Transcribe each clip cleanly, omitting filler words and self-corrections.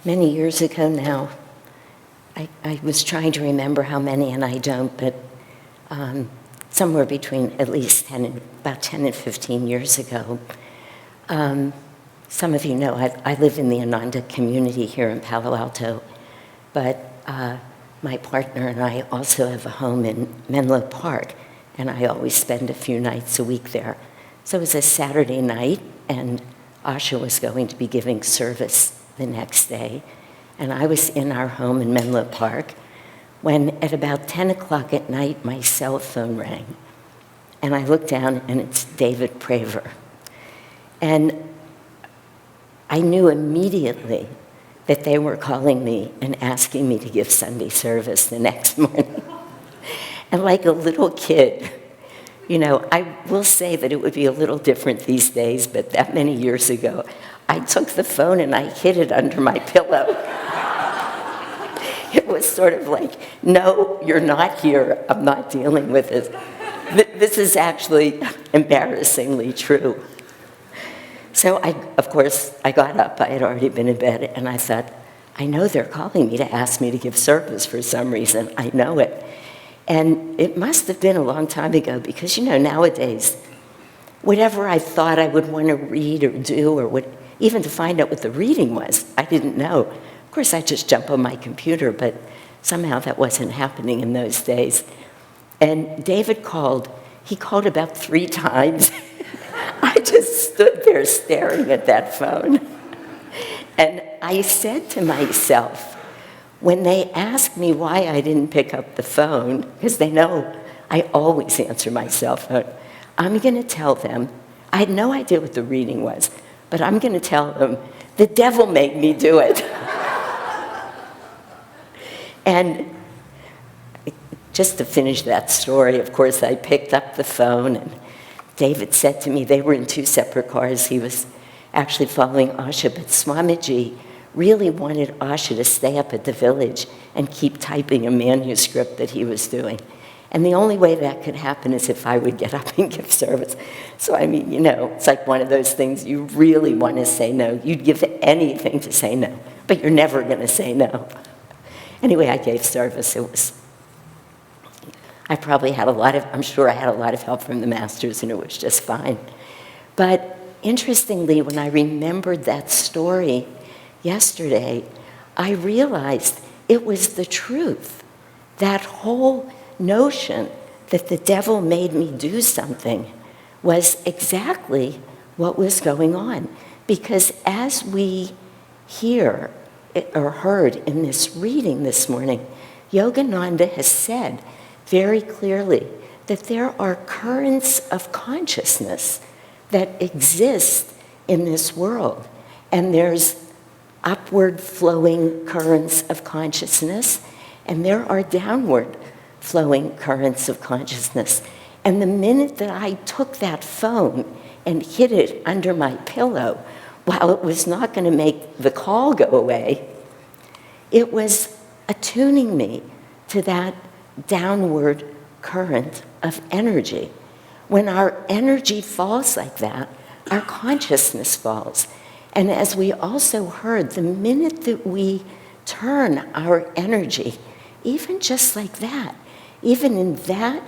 many years ago now. I was trying to remember how many, and I don't, but somewhere between at least about 10 and 15 years ago. Some of you know I live in the Ananda community here in Palo Alto, but my partner and I also have a home in Menlo Park, and I always spend a few nights a week there. So it was a Saturday night, and Asha was going to be giving service the next day, and I was in our home in Menlo Park when at about 10 o'clock at night my cell phone rang, and I looked down and it's David Praver. And I knew immediately that they were calling me and asking me to give Sunday service the next morning. And like a little kid, you know, I will say that it would be a little different these days, but that many years ago, I took the phone and I hid it under my pillow. It was sort of like, no, you're not here. I'm not dealing with this. This is actually embarrassingly true. So of course, I got up. I had already been in bed, and I thought, I know they're calling me to ask me to give service for some reason. I know it. And it must have been a long time ago, because, you know, nowadays, whatever I thought I would want to read or do, or even to find out what the reading was, I didn't know. Of course, I just jump on my computer, but somehow that wasn't happening in those days. And David called. He called about 3 times. I just stood there staring at that phone. And I said to myself, when they ask me why I didn't pick up the phone, because they know I always answer my cell phone, I'm going to tell them, I had no idea what the reading was, but I'm going to tell them, the devil made me do it. And just to finish that story, of course, I picked up the phone, and David said to me, they were in 2 separate cars. He was actually following Asha, but Swamiji really wanted Asha to stay up at the village and keep typing a manuscript that he was doing. And the only way that could happen is if I would get up and give service. So, I mean, you know, it's like one of those things you really want to say no. You'd give anything to say no, but you're never going to say no. Anyway, I gave service. I'm sure I had a lot of help from the masters, and it was just fine. But interestingly, when I remembered that story yesterday, I realized it was the truth. That whole notion that the devil made me do something was exactly what was going on. Because as we hear or heard in this reading this morning, Yogananda has said very clearly that there are currents of consciousness that exist in this world. And there's upward flowing currents of consciousness, and there are downward flowing currents of consciousness. And the minute that I took that phone and hid it under my pillow, while it was not going to make the call go away, it was attuning me to that downward current of energy. When our energy falls like that, our consciousness falls. And as we also heard, the minute that we turn our energy, even just like that, even in that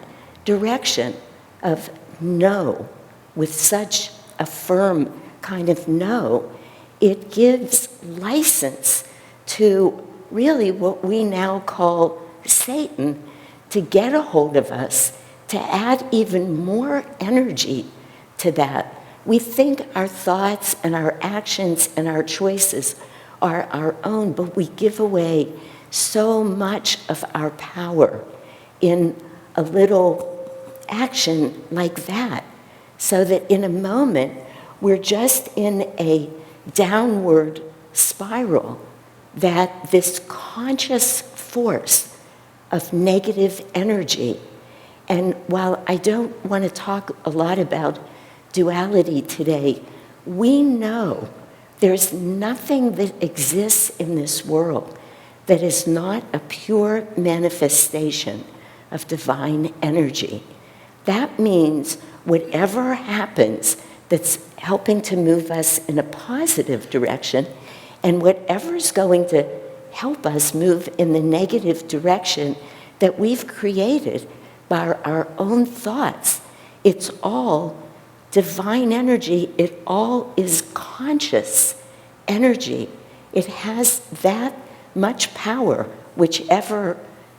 direction of no, with such a firm kind of no, it gives license to really what we now call Satan to get a hold of us, to add even more energy to that. We think our thoughts and our actions and our choices are our own, but we give away so much of our power in a little action like that, so that in a moment, we're just in a downward spiral, that this conscious force of negative energy. And while I don't want to talk a lot about duality today, we know there's nothing that exists in this world that is not a pure manifestation of divine energy. That means whatever happens that's helping to move us in a positive direction, And whatever's going to help us move in the negative direction that we've created by our own thoughts, it's all divine energy. It all is conscious energy. It has that much power, whichever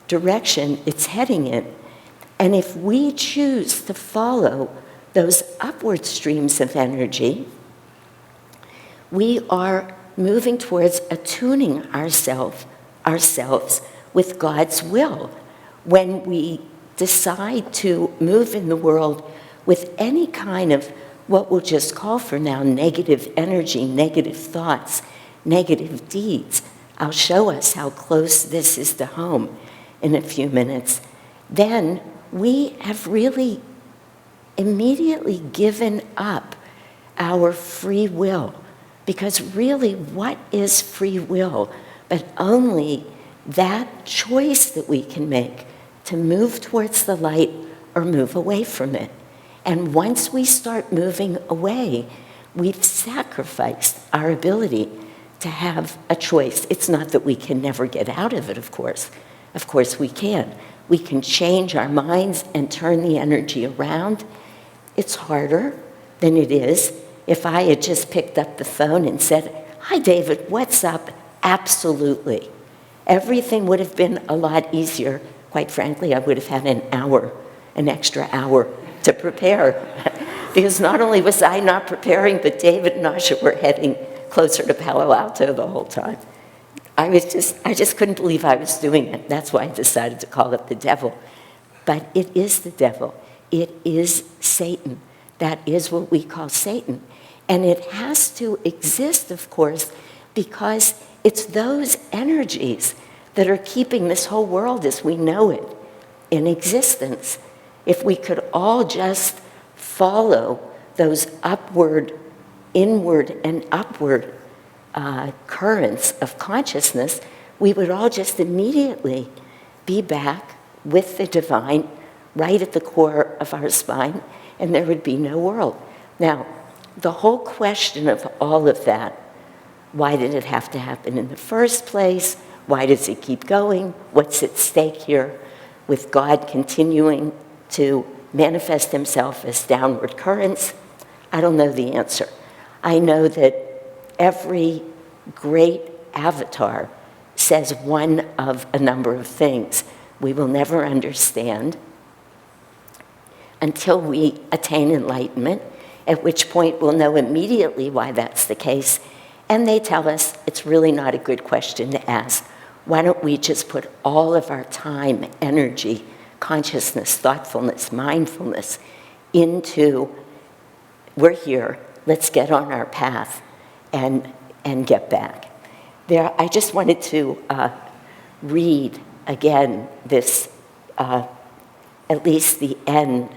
direction it's heading in. And if we choose to follow those upward streams of energy, we are moving towards attuning ourselves with God's will. When we decide to move in the world with any kind of what we'll just call for now negative energy, negative thoughts, negative deeds, I'll show us how close this is to home in a few minutes, then we have really immediately given up our free will. Because really, what is free will but only that choice that we can make to move towards the light or move away from it? And once we start moving away, we've sacrificed our ability to have a choice. It's not that we can never get out of it, of course. Of course we can. We can change our minds and turn the energy around. It's harder than it is. If I had just picked up the phone and said, "Hi, David, what's up?" Absolutely. Everything would have been a lot easier. Quite frankly, I would have had an extra hour to prepare. Because not only was I not preparing, but David and Asha were heading closer to Palo Alto the whole time. I just couldn't believe I was doing it. That's why I decided to call it the devil. But it is the devil. It is Satan. That is what we call Satan. And it has to exist, of course, because it's those energies that are keeping this whole world as we know it in existence. If we could all just follow those upward, inward, and upward currents of consciousness, we would all just immediately be back with the divine right at the core of our spine, and there would be no world. Now, the whole question of all of that, why did it have to happen in the first place? Why does it keep going? What's at stake here with God continuing to manifest himself as downward currents? I don't know the answer. I know that every great avatar says one of a number of things we will never understand until we attain enlightenment, at which point we'll know immediately why that's the case. And they tell us it's really not a good question to ask. Why don't we just put all of our time, energy, consciousness, thoughtfulness, mindfulness into, we're here, let's get on our path and get back. I just wanted to read again this, at least the end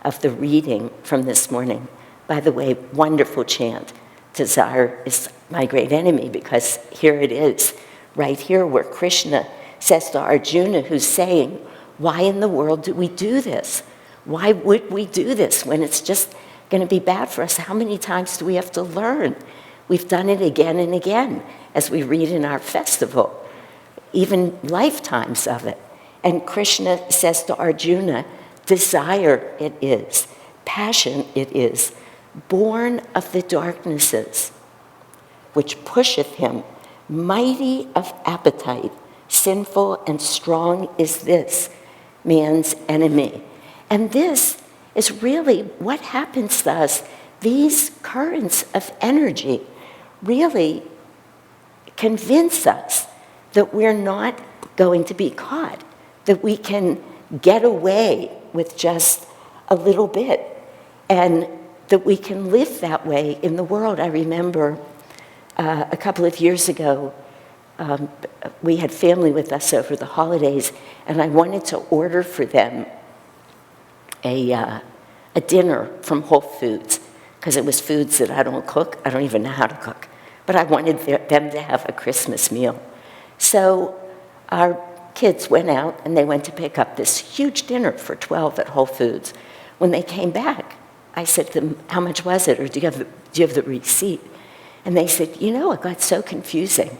of the reading from this morning. By the way, wonderful chant. Desire is my great enemy, because here it is, right here where Krishna says to Arjuna, who's saying, why in the world do we do this? Why would we do this when it's just going to be bad for us? How many times do we have to learn? We've done it again and again, as we read in our festival, even lifetimes of it. And Krishna says to Arjuna, desire it is, passion it is, born of the darknesses, which pusheth him, mighty of appetite, sinful and strong is this, man's enemy. And this is really what happens to us. These currents of energy really convince us that we're not going to be caught, that we can get away with just a little bit, and that we can live that way in the world. I remember a couple of years ago, we had family with us over the holidays, and I wanted to order for them a dinner from Whole Foods, because it was foods that I don't cook. I don't even know how to cook. But I wanted them to have a Christmas meal. So our kids went out, and they went to pick up this huge dinner for 12 at Whole Foods. When they came back, I said to them, how much was it? Or do you have the receipt? And they said, it got so confusing.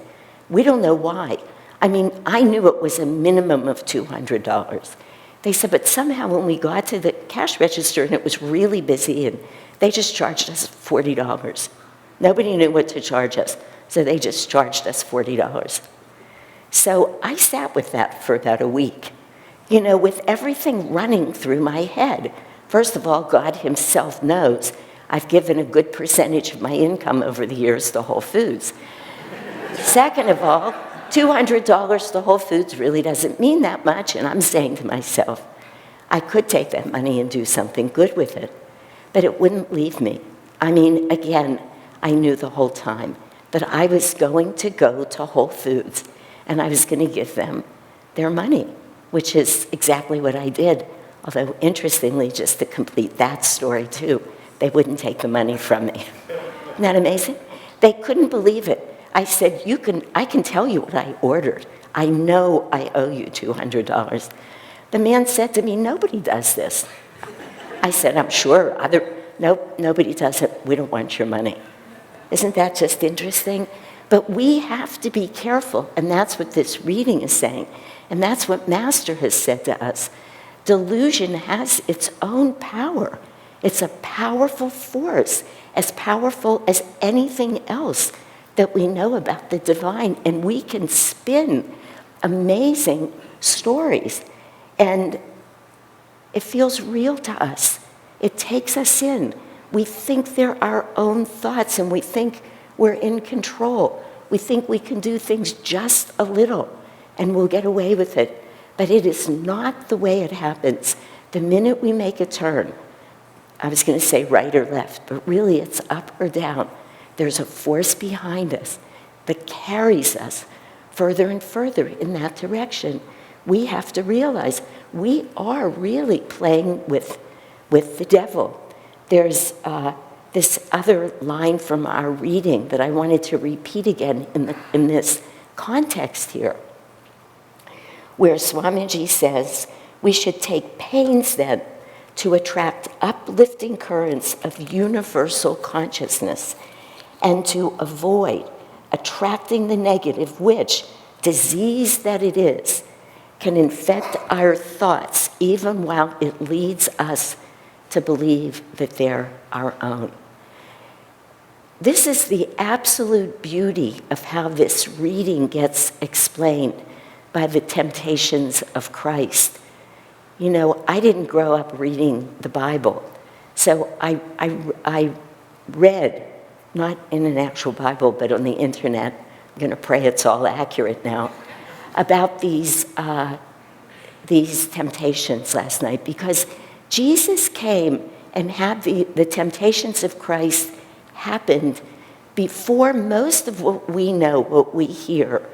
We don't know why. I mean, I knew it was a minimum of $200. They said, but somehow when we got to the cash register and it was really busy, and they just charged us $40. Nobody knew what to charge us, so they just charged us $40. So I sat with that for about a week, with everything running through my head. First of all, God himself knows I've given a good percentage of my income over the years to Whole Foods. Second of all, $200 to Whole Foods really doesn't mean that much, and I'm saying to myself, I could take that money and do something good with it, but it wouldn't leave me. I mean, again, I knew the whole time that I was going to go to Whole Foods and I was going to give them their money, which is exactly what I did. Although, interestingly, just to complete that story too, they wouldn't take the money from me. Isn't that amazing? They couldn't believe it. I said, I can tell you what I ordered. I know I owe you $200. The man said to me, nobody does this. I said, I'm sure. Nope, nobody does it. We don't want your money. Isn't that just interesting? But we have to be careful, and that's what this reading is saying. And that's what Master has said to us. Delusion has its own power. It's a powerful force, as powerful as anything else that we know about the divine, and we can spin amazing stories, and it feels real to us. It takes us in. We think they're our own thoughts, and we think we're in control. We think we can do things just a little, and we'll get away with it. But it is not the way it happens. The minute we make a turn, I was going to say right or left, but really it's up or down. There's a force behind us that carries us further and further in that direction. We have to realize we are really playing with the devil. There's this other line from our reading that I wanted to repeat again in this context here, where Swamiji says, we should take pains then to attract uplifting currents of universal consciousness and to avoid attracting the negative, which, disease that it is, can infect our thoughts even while it leads us to believe that they're our own. This is the absolute beauty of how this reading gets explained by the temptations of Christ. I didn't grow up reading the Bible, so I read, not in an actual Bible, but on the internet. I'm going to pray it's all accurate now, about these temptations last night, because Jesus came and had the temptations of Christ happened before most of what we know, what we hear.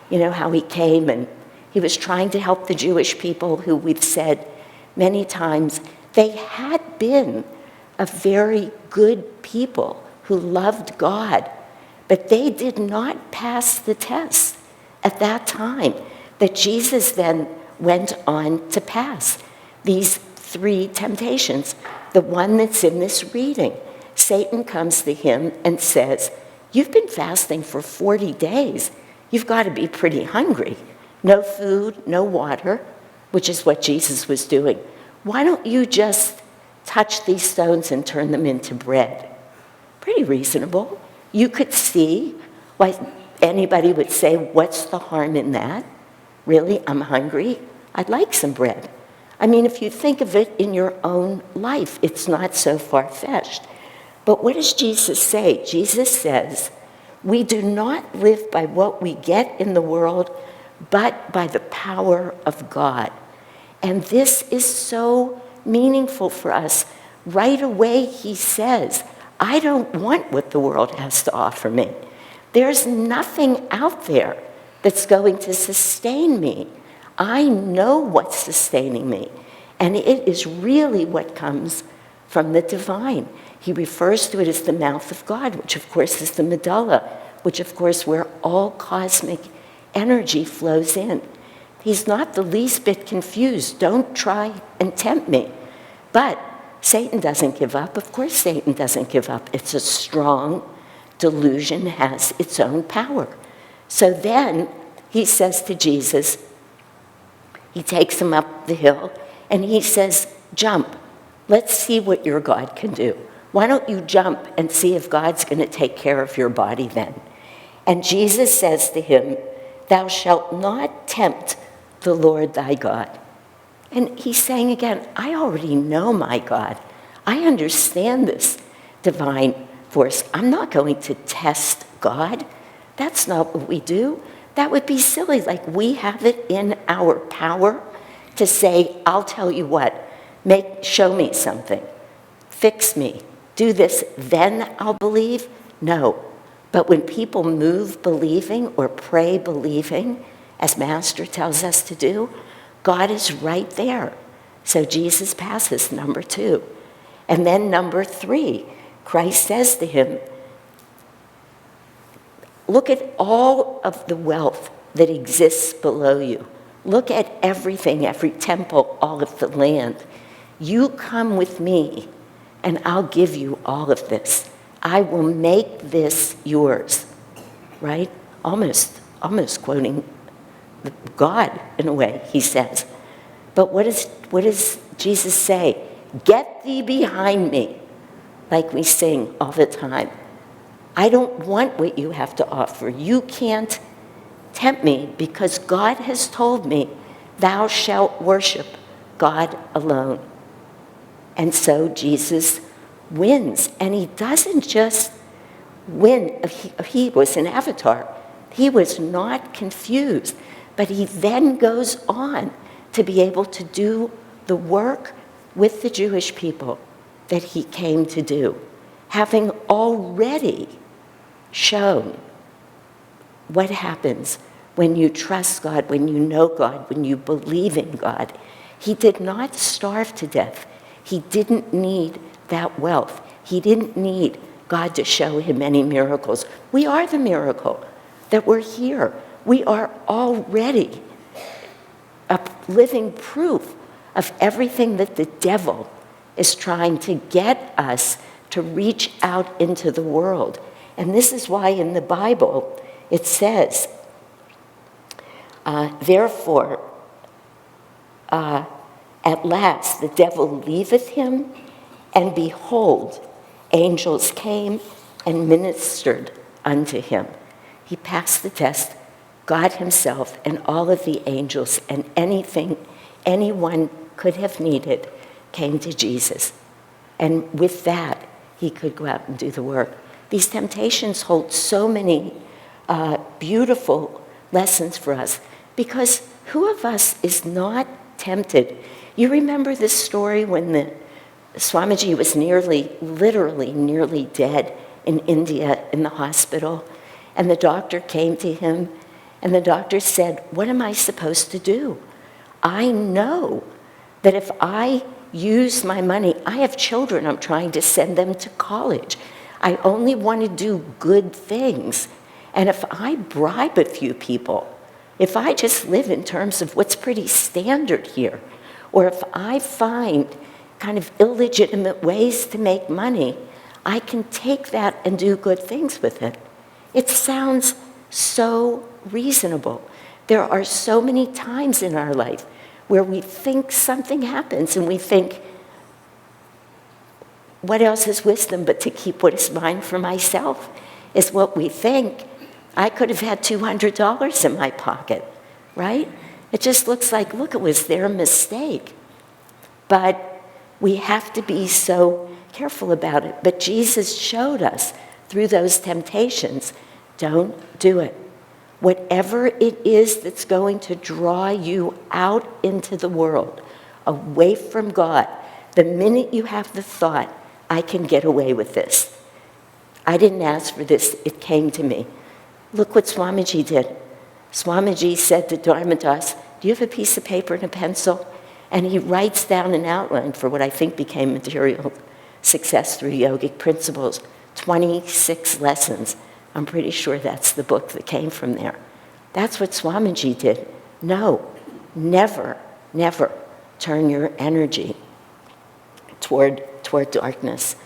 How he came and he was trying to help the Jewish people who we've said many times, they had been a very good people who loved God, but they did not pass the test at that time that Jesus then went on to pass. These three temptations, the one that's in this reading. Satan comes to him and says, you've been fasting for 40 days. You've got to be pretty hungry. No food, no water, which is what Jesus was doing. Why don't you just touch these stones and turn them into bread? Pretty reasonable. You could see why anybody would say, what's the harm in that? Really, I'm hungry. I'd like some bread. I mean, if you think of it in your own life, it's not so far-fetched. But what does Jesus say? Jesus says, we do not live by what we get in the world, but by the power of God. And this is so meaningful for us. Right away, he says, I don't want what the world has to offer me. There's nothing out there that's going to sustain me. I know what's sustaining me, and it is really what comes from the divine. He refers to it as the mouth of God, which of course is the medulla, which of course where all cosmic energy flows in. He's not the least bit confused. Don't try and tempt me. But Satan doesn't give up. Of course Satan doesn't give up. It's a strong, delusion has its own power. So then he says to Jesus, he takes him up the hill, and he says, jump. Let's see what your God can do. Why don't you jump and see if God's going to take care of your body then? And Jesus says to him, thou shalt not tempt the Lord thy God. And he's saying again, I already know my God. I understand this divine force. I'm not going to test God. That's not what we do. That would be silly. Like, we have it in our power to say, I'll tell you what, show me something, fix me, do this, then I'll believe. No. But when people move believing or pray believing, as Master tells us to do, God is right there. So Jesus passes number 2. And then number 3, Christ says to him, look at all of the wealth that exists below you. Look at everything, every temple, all of the land. You come with me, and I'll give you all of this. I will make this yours, right? Almost quoting God in a way, he says. But what does Jesus say? Get thee behind me, like we sing all the time. I don't want what you have to offer. You can't tempt me because God has told me, thou shalt worship God alone. And so Jesus wins. And he doesn't just win. He was an avatar. He was not confused. But he then goes on to be able to do the work with the Jewish people that he came to do, having already shown what happens when you trust God, when you know God, when you believe in God. He did not starve to death. He didn't need that wealth. He didn't need God to show him any miracles. We are the miracle that we're here. We are already a living proof of everything that the devil is trying to get us to reach out into the world. And this is why in the Bible it says, therefore, at last the devil leaveth him, and behold, angels came and ministered unto him. He passed the test. God himself and all of the angels and anything anyone could have needed came to Jesus. And with that, he could go out and do the work. These temptations hold so many beautiful lessons for us, because who of us is not tempted? You remember this story when the Swamiji was literally nearly dead in India in the hospital, and the doctor came to him, and the doctor said, what am I supposed to do? I know that if I use my money, I have children, I'm trying to send them to college. I only want to do good things. And if I bribe a few people, if I just live in terms of what's pretty standard here, or if I find kind of illegitimate ways to make money, I can take that and do good things with it. It sounds so reasonable. There are so many times in our life where we think something happens and we think, what else is wisdom but to keep what is mine for myself, is what we think. I could have had $200 in my pocket, right? It just looks like, look, it was their mistake. But we have to be so careful about it. But Jesus showed us through those temptations, don't do it. Whatever it is that's going to draw you out into the world, away from God, the minute you have the thought, I can get away with this. I didn't ask for this, it came to me. Look what Swamiji did. Swamiji said to Dharmadas, do you have a piece of paper and a pencil? And he writes down an outline for what I think became Material Success Through Yogic Principles, 26 lessons. I'm pretty sure that's the book that came from there. That's what Swamiji did. No, never, never turn your energy toward darkness.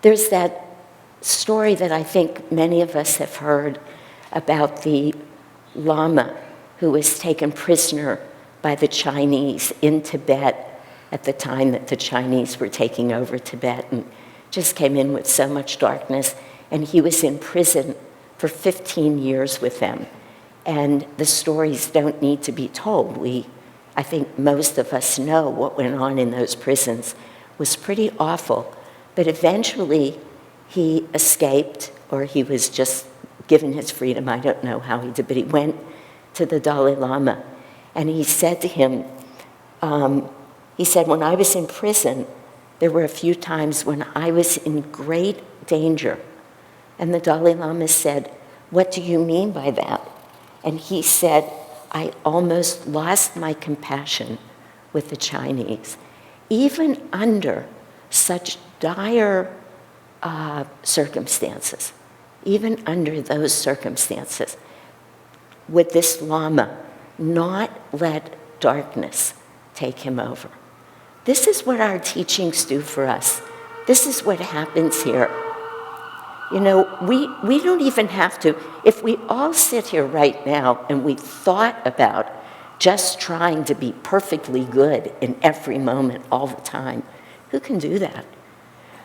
There's that story that I think many of us have heard about the Lama who was taken prisoner by the Chinese in Tibet at the time that the Chinese were taking over Tibet and just came in with so much darkness. And he was in prison for 15 years with them. And the stories don't need to be told. I think most of us know what went on in those prisons was pretty awful. But eventually he escaped, or he was just given his freedom. I don't know how he did, but he went to the Dalai Lama. And he said to him, he said, when I was in prison, there were a few times when I was in great danger. And the Dalai Lama said, what do you mean by that? And he said, I almost lost my compassion with the Chinese. Even under such dire circumstances, even under those circumstances, would this Lama not let darkness take him over? This is what our teachings do for us. This is what happens here. You know, we don't even have to, if we all sit here right now and we thought about just trying to be perfectly good in every moment all the time, who can do that?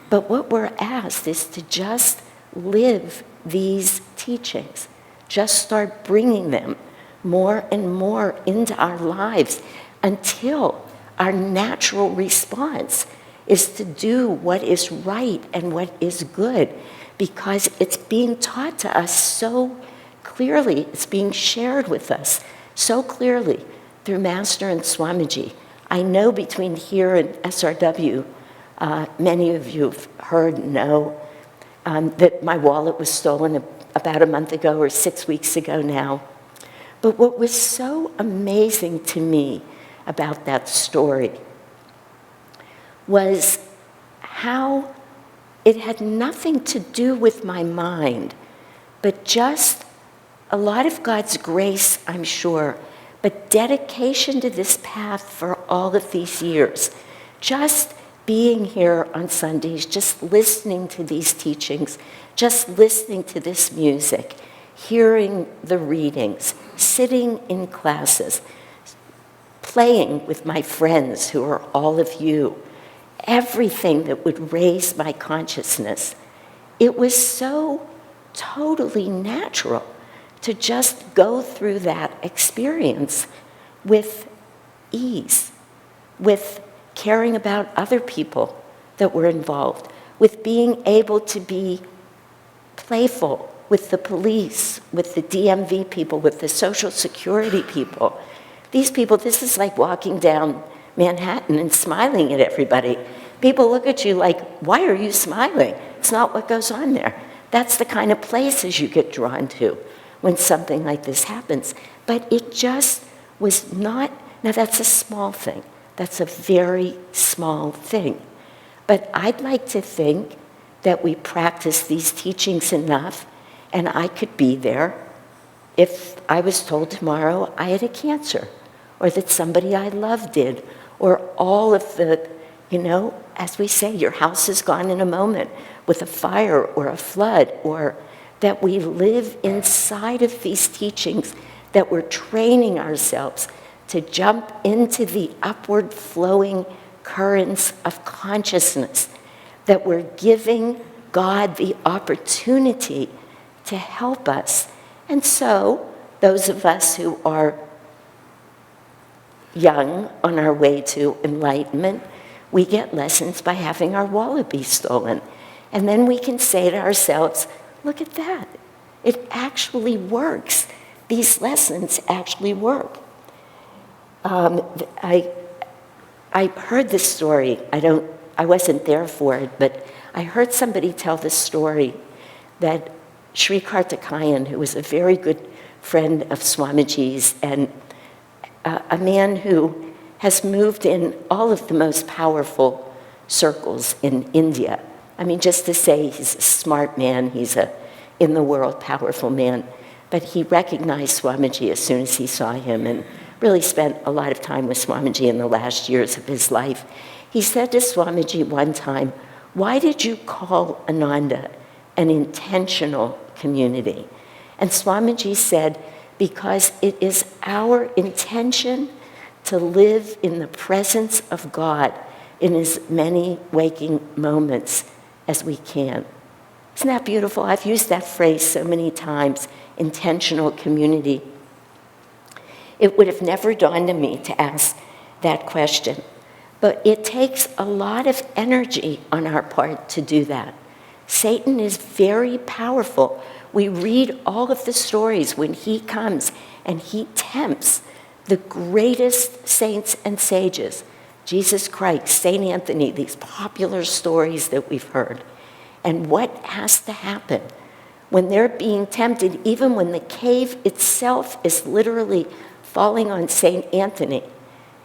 But what we're asked is to just live these teachings, just start bringing them more and more into our lives until our natural response is to do what is right and what is good, because it's being taught to us so clearly, it's being shared with us so clearly through Master and Swamiji. I know between here and SRW, many of you have heard and know that my wallet was stolen about a month ago or 6 weeks ago now. But what was so amazing to me about that story was how it had nothing to do with my mind, but just a lot of God's grace, I'm sure, but dedication to this path for all of these years. Just being here on Sundays, just listening to these teachings, just listening to this music, hearing the readings, sitting in classes, playing with my friends who are all of you, everything that would raise my consciousness. It was so totally natural to just go through that experience with ease, with caring about other people that were involved, with being able to be playful with the police, with the DMV people, with the Social Security people. These people, this is like walking down Manhattan and smiling at everybody. People look at you like, why are you smiling? It's not what goes on there. That's the kind of places you get drawn to when something like this happens. But it just was not, now that's a small thing. That's a very small thing. But I'd like to think that we practice these teachings enough, and I could be there if I was told tomorrow I had a cancer, or that somebody I love did, or all of the, you know, as we say, your house is gone in a moment with a fire or a flood, or that we live inside of these teachings, that we're training ourselves to jump into the upward flowing currents of consciousness, that we're giving God the opportunity to help us. And so, those of us who are young on our way to enlightenment, we get lessons by having our wallet be stolen. And then we can say to ourselves, look at that. It actually works. These lessons actually work. I heard this story. I wasn't there for it, but I heard somebody tell this story that Sri Kartikayan, who was a very good friend of Swamiji's and a man who has moved in all of the most powerful circles in India. I mean, just to say he's a smart man, he's a in the world powerful man, but he recognized Swamiji as soon as he saw him and really spent a lot of time with Swamiji in the last years of his life. He said to Swamiji one time, "Why did you call Ananda an intentional community. And Swamiji said, because it is our intention to live in the presence of God in as many waking moments as we can. Isn't that beautiful? I've used that phrase so many times, intentional community. It would have never dawned on me to ask that question, but it takes a lot of energy on our part to do that. Satan is very powerful. We read all of the stories when he comes and he tempts the greatest saints and sages, Jesus Christ, Saint Anthony, these popular stories that we've heard. And what has to happen when they're being tempted, even when the cave itself is literally falling on Saint Anthony,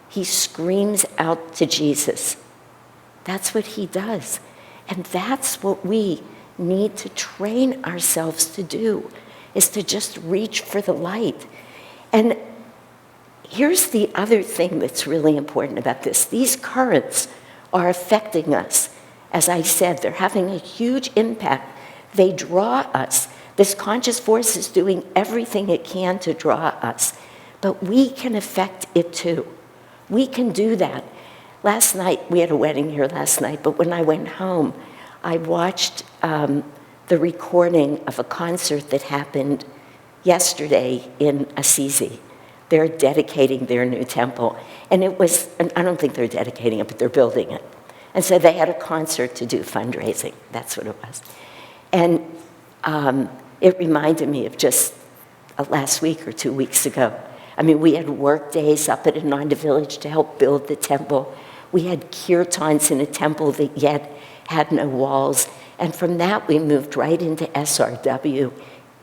he screams out to Jesus. That's what he does. And that's what we need to train ourselves to do, is to just reach for the light. And here's the other thing that's really important about this. These currents are affecting us. As I said, they're having a huge impact. They draw us. This conscious force is doing everything it can to draw us. But we can affect it too. We can do that. Last night, we had a wedding here last night, but when I went home, I watched the recording of a concert that happened yesterday in Assisi. They're dedicating their new temple. And it was, and I don't think they're dedicating it, but they're building it. And so they had a concert to do fundraising. That's what it was. And it reminded me of just last week or 2 weeks ago. I mean, we had work days up at Ananda Village to help build the temple. We had kirtans in a temple that yet had no walls. And from that, we moved right into SRW.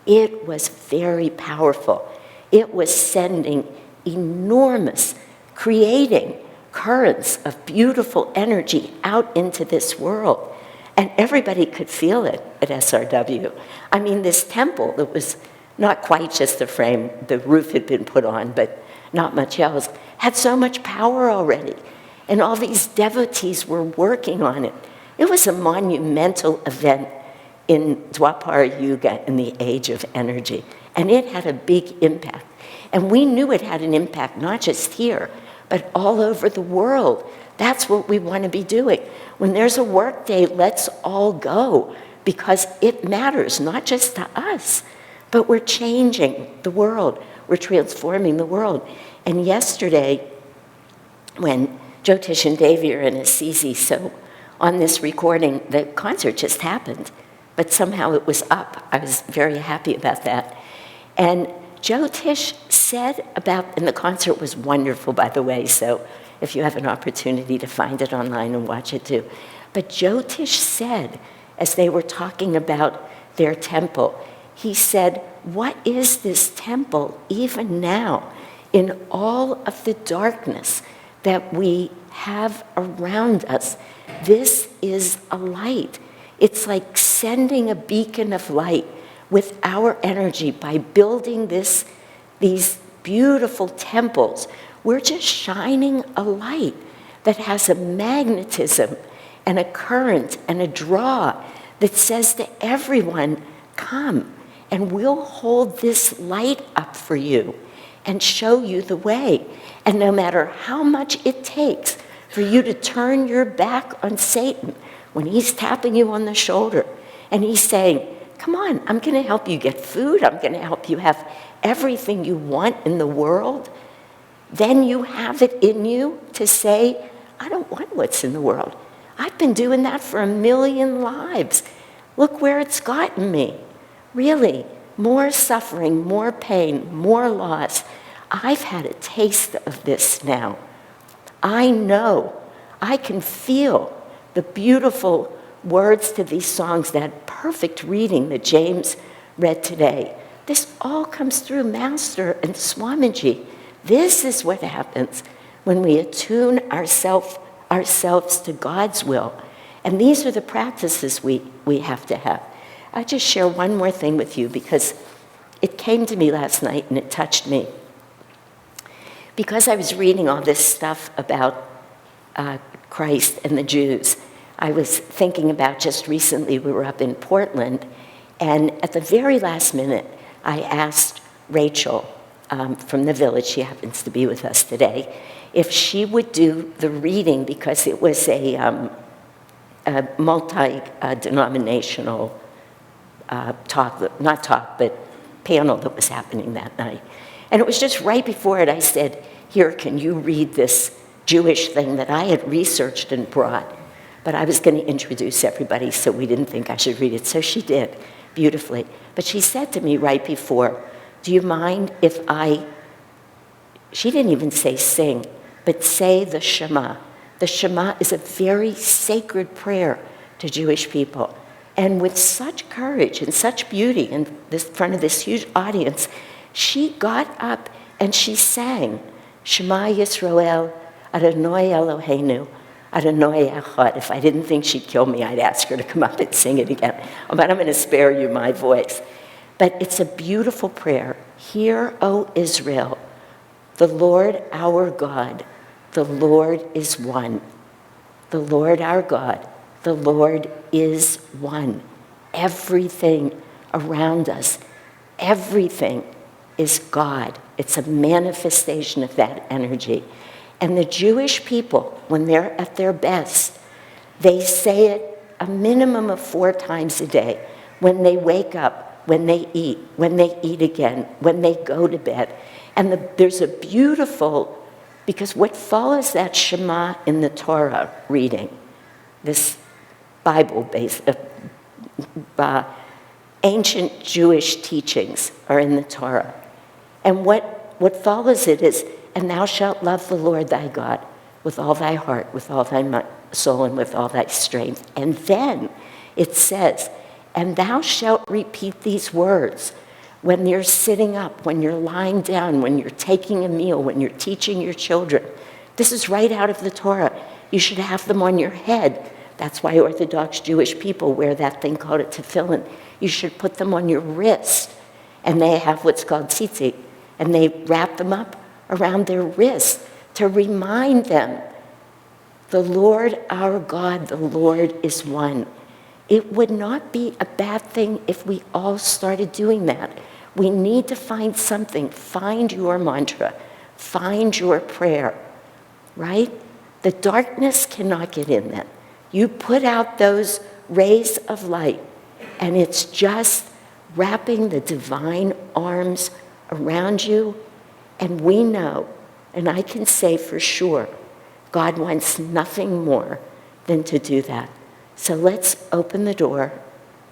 It was very powerful. It was sending enormous, creating currents of beautiful energy out into this world. And everybody could feel it at SRW. I mean, this temple that was not quite just the frame, the roof had been put on, but not much else, had so much power already. And all these devotees were working on it. It was a monumental event in Dwapara Yuga, in the age of energy. And it had a big impact. And we knew it had an impact, not just here, but all over the world. That's what we want to be doing. When there's a work day, let's all go, because it matters, not just to us, but we're changing the world. We're transforming the world. And yesterday, when Jyotish and Devi are in Assisi, so on this recording, the concert just happened, but somehow it was up. I was very happy about that. And Jyotish said about, and the concert was wonderful, by the way, so if you have an opportunity to find it online and watch it too. But Jyotish said, as they were talking about their temple, he said, what is this temple even now in all of the darkness that we have around us? This is a light. It's like sending a beacon of light with our energy by building these beautiful temples. We're just shining a light that has a magnetism and a current and a draw that says to everyone, come, and we'll hold this light up for you and show you the way. And no matter how much it takes for you to turn your back on Satan when he's tapping you on the shoulder and he's saying, come on, I'm going to help you get food, I'm going to help you have everything you want in the world, then you have it in you to say, I don't want what's in the world. I've been doing that for 1,000,000 lives. Look where it's gotten me. Really, more suffering, more pain, more loss. I've had a taste of this now. I know, I can feel the beautiful words to these songs, that perfect reading that James read today. This all comes through Master and Swamiji. This is what happens when we attune ourselves to God's will. And these are the practices we have to have. I just share one more thing with you because it came to me last night and it touched me. Because I was reading all this stuff about Christ and the Jews, I was thinking about just recently, we were up in Portland, and at the very last minute, I asked Rachel from the village, she happens to be with us today, if she would do the reading, because it was a multi-denominational panel that was happening that night. And it was just right before it, I said, here, can you read this Jewish thing that I had researched and brought? But I was going to introduce everybody, so we didn't think I should read it. So she did, beautifully. But she said to me right before, do you mind if she didn't even say sing, but say the Shema. The Shema is a very sacred prayer to Jewish people. And with such courage and such beauty in front of this huge audience, she got up and she sang, Shema Yisrael, Adonai Eloheinu, Adonai Echad. If I didn't think she'd kill me, I'd ask her to come up and sing it again. But I'm going to spare you my voice. But it's a beautiful prayer. Hear, O Israel, the Lord our God, the Lord is one. The Lord our God, the Lord is one. Everything around us, everything is God. It's a manifestation of that energy. And the Jewish people, when they're at their best, they say it a minimum of 4 times a day. When they wake up, when they eat again, when they go to bed. And there's a beautiful, because what follows that Shema in the Torah reading, this Bible-based, ancient Jewish teachings are in the Torah. And what follows it is, and thou shalt love the Lord thy God with all thy heart, with all thy soul, and with all thy strength. And then it says, and thou shalt repeat these words when you're sitting up, when you're lying down, when you're taking a meal, when you're teaching your children. This is right out of the Torah. You should have them on your head. That's why Orthodox Jewish people wear that thing called a tefillin. You should put them on your wrist. And they have what's called tzitzit. And they wrap them up around their wrist to remind them, the Lord our God, the Lord is one. It would not be a bad thing if we all started doing that. We need to find something. Find your mantra. Find your prayer, right? The darkness cannot get in then. You put out those rays of light, and it's just wrapping the divine arms around you. And we know, and I can say for sure, God wants nothing more than to do that. So let's open the door,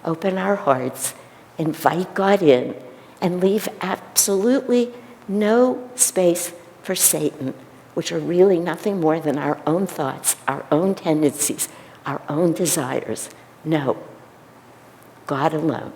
open our hearts, invite God in, and leave absolutely no space for Satan, which are really nothing more than our own thoughts, our own tendencies, our own desires. No, God alone.